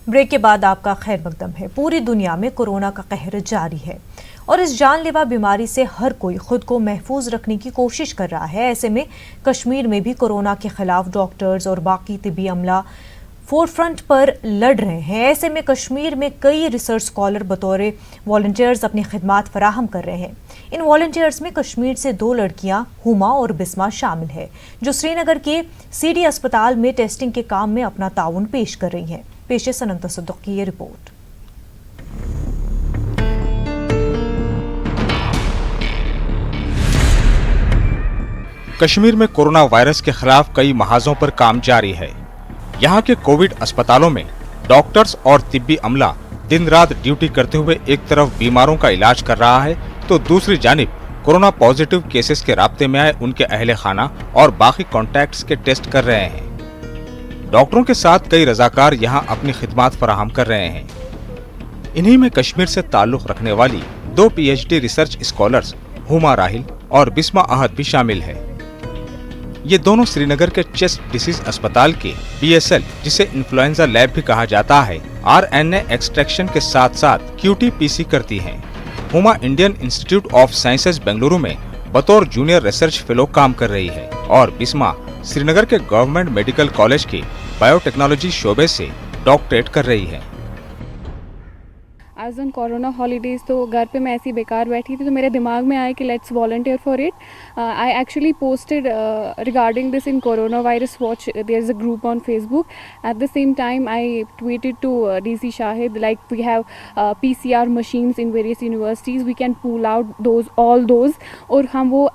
Break के बाद आपका खैर मकदम है। पूरी दुनिया में कोरोना का कहर जारी है और इस जानलेवा बीमारी से हर कोई खुद को महफूज रखने की कोशिश कर रहा है। ऐसे में कश्मीर में भी कोरोना के खिलाफ डॉक्टर्स और बाकी तिब्बी अमला फोरफ्रंट पर लड़ रहे हैं। ऐसे में कश्मीर में कई रिसर्च स्कॉलर बतौर वॉलंटियर्स अपनी खिदमात फराहम कर रहे हैं। इन वॉलंटियर्स में कश्मीर से 2 लड़कियां हुमा और बिस्मा शामिल है, जो श्रीनगर के सीडी अस्पताल में टेस्टिंग के काम में अपना ताउन पेश कर रही हैं। पेशे सनम तसद्दुक़ की ये रिपोर्ट। कश्मीर में कोरोना वायरस के खिलाफ कई महाजों पर काम जारी है। यहाँ के कोविड अस्पतालों में डॉक्टर्स और तिब्बी अमला दिन रात ड्यूटी करते हुए एक तरफ बीमारों का इलाज कर रहा है तो दूसरी जानिब कोरोना पॉजिटिव केसेस के राब्ते में आए उनके अहले खाना और बाकी कॉन्टैक्ट्स के टेस्ट कर रहे हैं। डॉक्टरों के साथ कई रजाकार यहाँ अपनी खिदमात फराहम कर रहे हैं। इन्हीं में कश्मीर से ताल्लुक रखने वाली 2 PhD research scholars Huma Rahil और बिस्मा अहद भी शामिल है। ये दोनों श्रीनगर के चेस्ट डिसीज अस्पताल के BSL, जिसे इन्फ्लुएंजा लैब भी कहा जाता है, RNA एक्सट्रैक्शन के साथ साथ QT-PC करती हैं। Huma Indian institute of sciences Bengaluru में बतौर जूनियर रिसर्च फेलो काम कर रही है और बिस्मा श्रीनगर के गवर्नमेंट मेडिकल कॉलेज के बायोटेक्नोलॉजी शोबे से डॉक्टरेट कर रही है। एज ऑन कोरोना हॉलीडेज़ तो घर पे मैं ऐसी बेकार बैठी थी तो मेरे दिमाग में आया कि let's volunteer for it. I actually posted regarding this in corona virus watch, there is a group on Facebook. At the same time I tweeted to DC Shahid like we have PCR machines in various universities, we can pull out all those और हम वो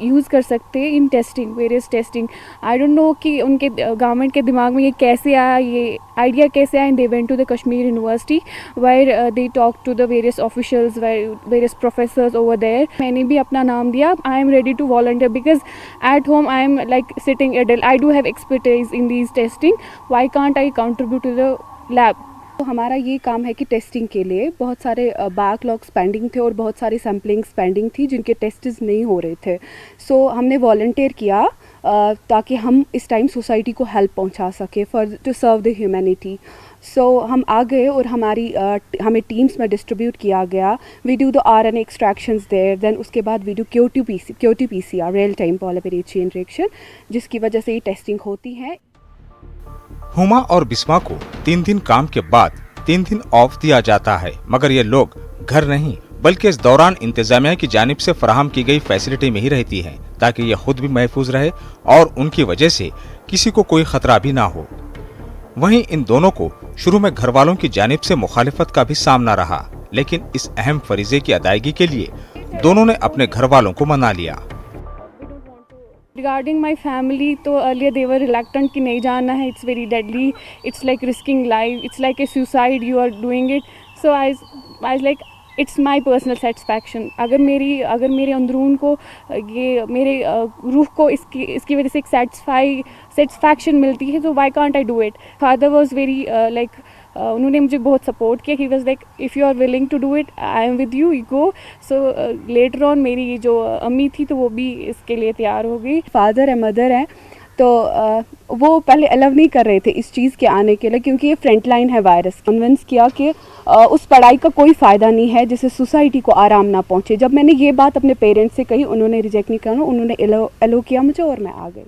use कर सकते हैं in testing, various testing. I don't know कि उनके government के दिमाग में ये कैसे आया, ये आइडिया कैसे आया। And they went to the Kashmir university where they talked to the various officials, various professors over there. मैंने भी अपना नाम दिया. I am ready to volunteer because at home I am like sitting idle. I do have expertise in these testing. Why can't I contribute to the lab? तो हमारा ये काम है कि टेस्टिंग के लिए बहुत सारे बैकलॉग्स पेंडिंग थे और बहुत सारी सैम्पलिंग्स पेंडिंग थी जिनके टेस्ट्स नहीं हो रहे थे। सो हमने वॉलंटियर किया ताकि हम इस टाइम सोसाइटी को हेल्प पहुंचा सके for to serve the humanity. So हम आ गए और हमें टीम्स में डिस्ट्रीब्यूट किया गया। We do the RNA extractions there, then उसके बाद we do QT-PCR real time polymerase chain reaction, जिसकी वजह से ये टेस्टिंग होती है। हुमा और बिस्मा को 3 दिन काम के बाद 3 दिन ऑफ दिया जाता है, मगर ये लोग घर नहीं बल्कि इस दौरान इंतजामिया की जानिब से फराहम की गई फैसिलिटी में ही रहती हैं ताकि ये खुद भी महफूज रहे और उनकी वजह से किसी को कोई खतरा भी ना हो। वहीं इन दोनों को शुरू में घर वालों की जानिब से मुखालिफत का भी सामना रहा, लेकिन इस अहम फरीजे की अदायगी के लिए दोनों ने अपने घर वालों को मना लिया। Regarding my family, तो earlier they were reluctant कि नहीं जाना है, it's very deadly, it's like risking life, it's like a suicide, you are doing it. So I was like, it's my personal satisfaction. अगर मेरे अंदरून को ये मेरे रूह को इसकी वजह से एक सेटिस्फैक्शन मिलती है तो why can't I do it? Father was very like उन्होंने मुझे बहुत सपोर्ट किया। He was like, if you are willing to do it, I am with you, you go. So later on मेरी जो अम्मी थी तो वो भी इसके लिए तैयार हो गई। फादर है, मदर है, तो वो पहले अलाउ नहीं कर रहे थे इस चीज़ के आने के लिए क्योंकि ये फ्रंट लाइन है वायरस। कन्विंस किया कि उस पढ़ाई का कोई फ़ायदा नहीं है जिससे सोसाइटी को आराम ना पहुँचे। जब मैंने ये बात अपने पेरेंट्स से कही, उन्होंने रिजेक्ट नहीं किया, उन्होंने अलाउ किया मुझे और मैं आ गई।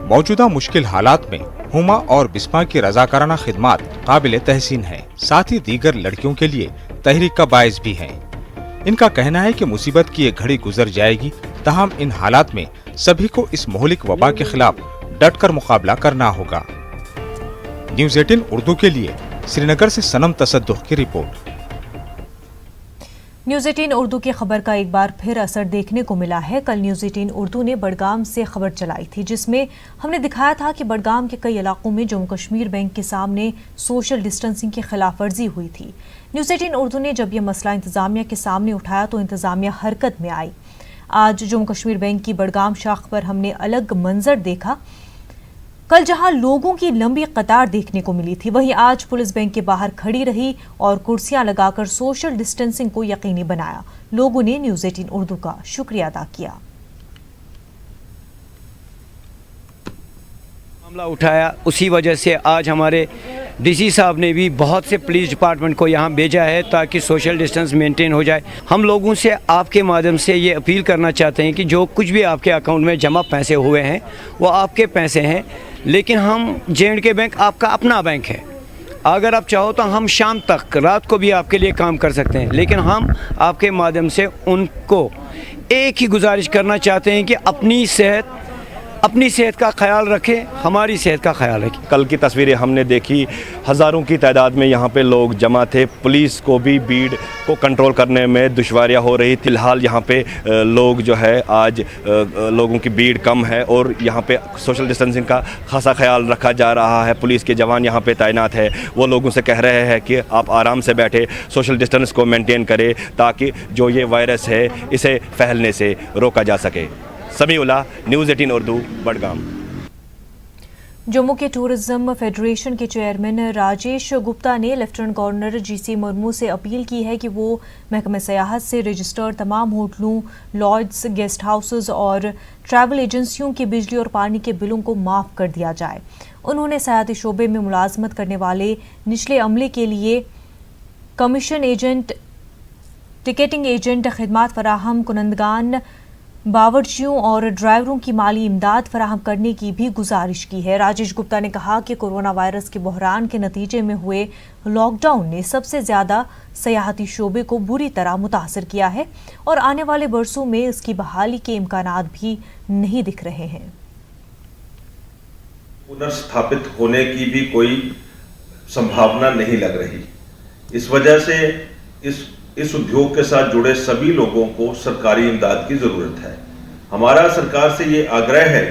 मौजूदा मुश्किल हालात में हुमा और बिस्मा की रजाकाराना खिदमात काबिल तहसीन है, साथ ही दीगर लड़कियों के लिए तहरीक का बायस भी है। इनका कहना है कि मुसीबत की ये घड़ी गुजर जाएगी, ताहम इन हालात में सभी को इस मोहलिक वबा के खिलाफ डटकर मुकाबला करना होगा। न्यूज़ 18 उर्दू के लिए श्रीनगर से सनम तसद्दुक़ की रिपोर्ट। न्यूज़ 18 उर्दू की खबर का एक बार फिर असर देखने को मिला है। कल न्यूज़ 18 उर्दू ने बडगाम से खबर चलाई थी जिसमें हमने दिखाया था कि बडगाम के कई इलाकों में जम्मू कश्मीर बैंक के सामने सोशल डिस्टेंसिंग की खिलाफ वर्जी हुई थी। न्यूज़ 18 उर्दू ने जब यह मसला इंतजामिया के सामने उठाया तो इंतजामिया हरकत में आई। आज जम्मू कश्मीर बैंक की बडगाम शाख पर हमने अलग मंजर देखा। कल जहां लोगों की लंबी कतार देखने को मिली थी, वहीं आज पुलिस बैंक के बाहर खड़ी रही और कुर्सियां लगाकर सोशल डिस्टेंसिंग को यकीनी बनाया। लोगों ने न्यूज़ 18 उर्दू का शुक्रिया अदा किया। मामला उठाया, उसी वजह से आज हमारे डीसी साहब ने भी बहुत से पुलिस डिपार्टमेंट को यहाँ भेजा है ताकि सोशल डिस्टेंस मेंटेन हो जाए। हम लोगों से आपके माध्यम से ये अपील करना चाहते हैं कि जो कुछ भी आपके अकाउंट में जमा पैसे हुए हैं वो आपके पैसे हैं, लेकिन हम J&K बैंक आपका अपना बैंक है। अगर आप चाहो तो हम शाम तक, रात को भी आपके लिए काम कर सकते हैं, लेकिन हम आपके माध्यम से उनको एक ही गुजारिश करना चाहते हैं कि अपनी सेहत का ख्याल रखें, हमारी सेहत का ख्याल रखें। कल की तस्वीरें हमने देखी, हज़ारों की तादाद में यहाँ पे लोग जमा थे। पुलिस को भी भीड़ को कंट्रोल करने में दुश्वारियाँ हो रही। फिलहाल यहाँ पे लोग जो है आज लोगों की भीड़ कम है और यहाँ पे सोशल डिस्टेंसिंग का खासा ख्याल रखा जा रहा है। पुलिस के जवान यहाँ पे तैनात है। वो लोगों से कह रहे हैं कि आप आराम से बैठे, सोशल डिस्टेंस को मेंटेन करें ताकि जो ये वायरस है इसे फैलने से रोका जा सके। समीउल्लाह, न्यूज़ 18 उर्दू, बडगाम। जम्मू के टूरिज्म फेडरेशन के चेयरमैन राजेश गुप्ता ने लेफ्टिनेंट गवर्नर GC मुर्मू से अपील की है कि वो महकमे सयाहत से रजिस्टर्ड तमाम होटलों, लॉज, गेस्ट हाउसेज और ट्रैवल एजेंसियों के बिजली और पानी के बिलों को माफ़ कर दिया जाए। उन्होंने सयाहती शोबे में मुलाजमत करने वाले निचले अमले के लिए कमीशन एजेंट, टिकटिंग एजेंट, खिदमात फराहम कुनंदगान, बावर्चियों और ड्राइवरों की माली इमदाद फराहम करने की भी गुजारिश की है। राजेश गुप्ता ने कहा कि कोरोना वायरस के बहरान के नतीजे में हुए लॉकडाउन ने सबसे ज़्यादा सयाहती शोबे को बुरी तरह मुतासर किया है और आने वाले बरसों में इसकी बहाली के इम्कानात भी नहीं दिख रहे हैं। पुनर्स्थापित होने की भी कोई संभावना नहीं लग रही। इस वजह से इस उद्योग के साथ जुड़े सभी लोगों को सरकारी इमदाद की जरूरत है। हमारा सरकार से ये आग्रह है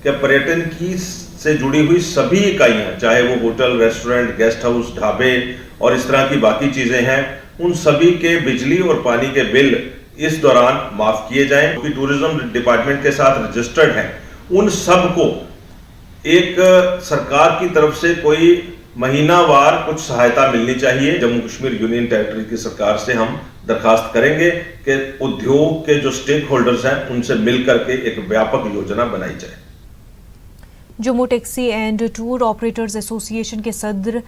कि पर्यटन की से जुड़ी हुई सभी इकाइयां, चाहे वो होटल, रेस्टोरेंट, गेस्ट हाउस, ढाबे और इस तरह की बाकी चीजें हैं, उन सभी के बिजली और पानी के बिल इस दौरान माफ किए जाएं। क्योंकि टूरिज्म डिपार्टमेंट के साथ रजिस्टर्ड हैं, उन सब को एक सरकार की तरफ से कोई महीनावार कुछ सहायता मिलनी चाहिए। जम्मू कश्मीर यूनियन टेरिटरी की सरकार से हम दरखास्त करेंगे कि उद्योग के जो स्टेक होल्डर्स हैं उनसे मिलकर के एक व्यापक योजना बनाई जाए। Jammu taxi and tour operators association के सदर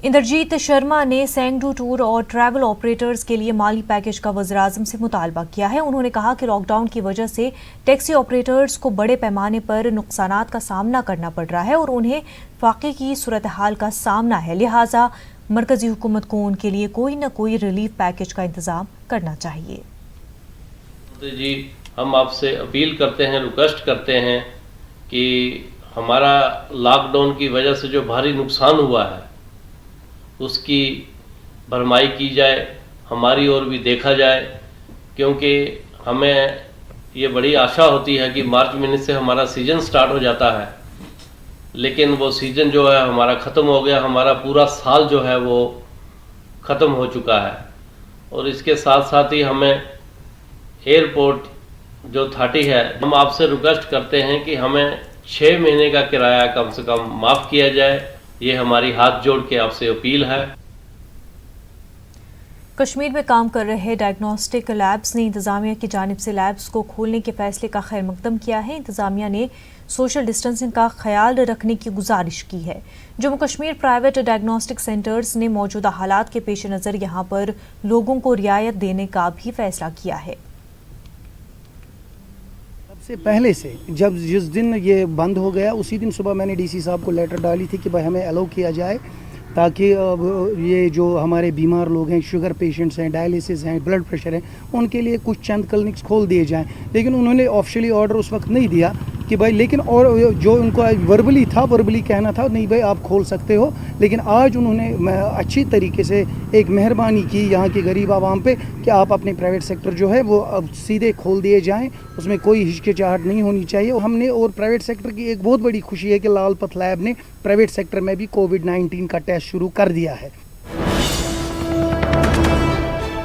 इंद्रजीत शर्मा ने सेंगडू टूर और ट्रैवल ऑपरेटर्स के लिए माली पैकेज का वज़ीर-ए-आज़म से मुतालबा किया है। उन्होंने कहा कि लॉकडाउन की वजह से टैक्सी ऑपरेटर्स को बड़े पैमाने पर नुकसानात का सामना करना पड़ रहा है और उन्हें वाक़ई की सूरत हाल का सामना है, लिहाजा मरकज़ी हुकूमत को उनके लिए कोई न कोई रिलीफ पैकेज का इंतज़ाम करना चाहिए। जी, हम आपसे अपील करते हैं, रिक्वेस्ट करते हैं कि हमारा लॉकडाउन की वजह से जो भारी नुकसान हुआ है उसकी भरमाई की जाए, हमारी ओर भी देखा जाए, क्योंकि हमें ये बड़ी आशा होती है कि मार्च महीने से हमारा सीज़न स्टार्ट हो जाता है, लेकिन वो सीज़न जो है हमारा ख़त्म हो गया, हमारा पूरा साल जो है वो ख़त्म हो चुका है। और इसके साथ साथ ही हमें एयरपोर्ट जो अथॉरिटी है, हम आपसे रिक्वेस्ट करते हैं कि हमें 6 महीने का किराया कम से कम माफ़ किया जाए। ये हमारी हाथ जोड़ के आपसे अपील है। कश्मीर में काम कर रहे डायग्नोस्टिक लैब्स ने इंतजामिया की जानिब से लैब्स को खोलने के फैसले का खैर मकदम किया है। इंतजामिया ने सोशल डिस्टेंसिंग का ख्याल रखने की गुजारिश की है। Jammu Kashmir private diagnostic centres ने मौजूदा हालात के पेश नज़र यहाँ पर लोगों को रियायत देने का भी फैसला किया है। सबसे पहले से जिस दिन ये बंद हो गया उसी दिन सुबह मैंने डीसी साहब को लेटर डाली थी कि भाई हमें अलाउ किया जाए ताकि ये जो हमारे बीमार लोग हैं, शुगर पेशेंट्स हैं, डायलिसिस हैं, ब्लड प्रेशर है, उनके लिए कुछ चंद क्लिनिक्स खोल दिए जाएं। लेकिन उन्होंने ऑफिशियली ऑर्डर उस वक्त नहीं दिया कि भाई, लेकिन और जो उनको वर्बली कहना था नहीं भाई आप खोल सकते हो, लेकिन आज उन्होंने अच्छी तरीके से एक मेहरबानी की यहाँ के गरीब आवाम पे कि आप अपने प्राइवेट सेक्टर जो है वो अब सीधे खोल दिए जाएं, उसमें कोई हिचकिचाहट नहीं होनी चाहिए। हमने और प्राइवेट सेक्टर की एक बहुत बड़ी खुशी है कि लालपत लैब ने प्राइवेट सेक्टर में भी कोविड-19 का टेस्ट शुरू कर दिया है।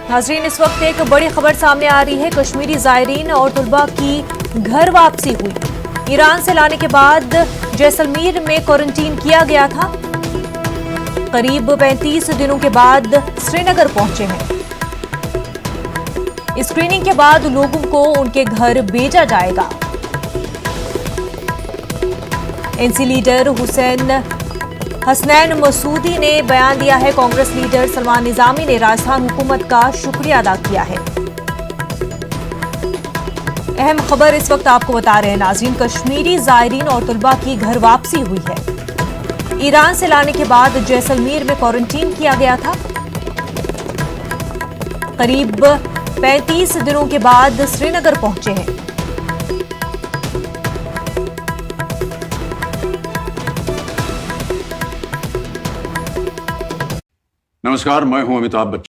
नाज़रीन, इस वक्त एक बड़ी खबर सामने आ रही है। कश्मीरी ज़ायरीन और तुलबा की घर वापसी हुई। ईरान से लाने के बाद जैसलमेर में क्वारंटीन किया गया था। करीब 35 दिनों के बाद श्रीनगर पहुंचे हैं। स्क्रीनिंग के बाद लोगों को उनके घर भेजा जाएगा। एनसी लीडर हुसैन हसनैन मसूदी ने बयान दिया है। कांग्रेस लीडर सलमान निजामी ने राजस्थान हुकूमत का शुक्रिया अदा किया है। अहम खबर इस वक्त आपको बता रहे हैं नाज़रीन, कश्मीरी जायरीन और तलबा की घर वापसी हुई है। ईरान से लाने के बाद जैसलमेर में क्वारंटीन किया गया था। करीब 35 दिनों के बाद श्रीनगर पहुंचे हैं। नमस्कार, मैं हूं अमिताभ बच्चन।